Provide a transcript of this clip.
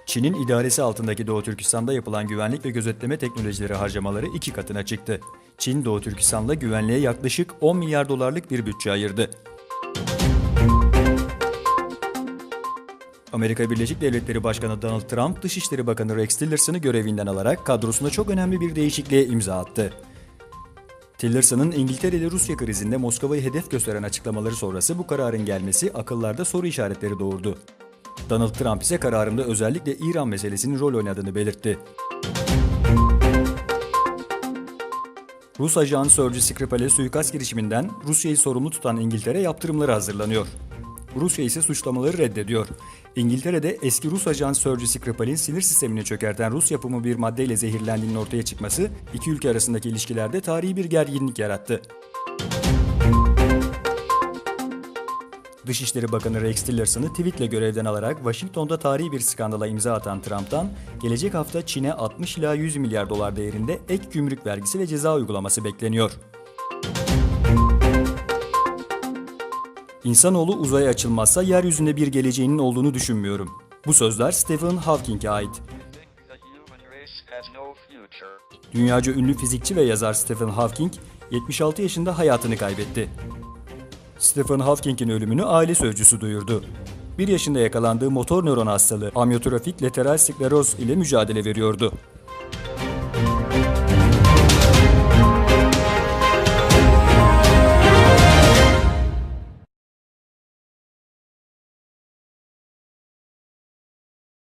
Çin'in idaresi altındaki Doğu Türkistan'da yapılan güvenlik ve gözetleme teknolojileri harcamaları 2 katına çıktı. Çin, Doğu Türkistan'da güvenliğe yaklaşık 10 milyar dolarlık bir bütçe ayırdı. Amerika Birleşik Devletleri Başkanı Donald Trump, Dışişleri Bakanı Rex Tillerson'ı görevinden alarak kadrosunda çok önemli bir değişikliğe imza attı. Tillerson'ın İngiltere ile Rusya krizinde Moskova'yı hedef gösteren açıklamaları sonrası bu kararın gelmesi akıllarda soru işaretleri doğurdu. Donald Trump ise kararında özellikle İran meselesinin rol oynadığını belirtti. Rus ajanı Sergei Skripal'e suikast girişiminden Rusya'yı sorumlu tutan İngiltere yaptırımları hazırlanıyor. Rusya ise suçlamaları reddediyor. İngiltere'de eski Rus ajanı Sergei Skripal'in sinir sistemini çökerten Rus yapımı bir maddeyle zehirlendiğinin ortaya çıkması iki ülke arasındaki ilişkilerde tarihi bir gerginlik yarattı. Dışişleri Bakanı Rex Tillerson'ı tweetle görevden alarak Washington'da tarihi bir skandala imza atan Trump'tan gelecek hafta Çin'e 60 ila 100 milyar dolar değerinde ek gümrük vergisi ve ceza uygulaması bekleniyor. İnsanoğlu uzaya açılmazsa yeryüzünde bir geleceğinin olduğunu düşünmüyorum. Bu sözler Stephen Hawking'e ait. Dünyaca ünlü fizikçi ve yazar Stephen Hawking 76 yaşında hayatını kaybetti. Stephen Hawking'in ölümünü aile sözcüsü duyurdu. 1 yaşında yakalandığı motor nöron hastalığı amyotrofik lateral skleroz ile mücadele veriyordu.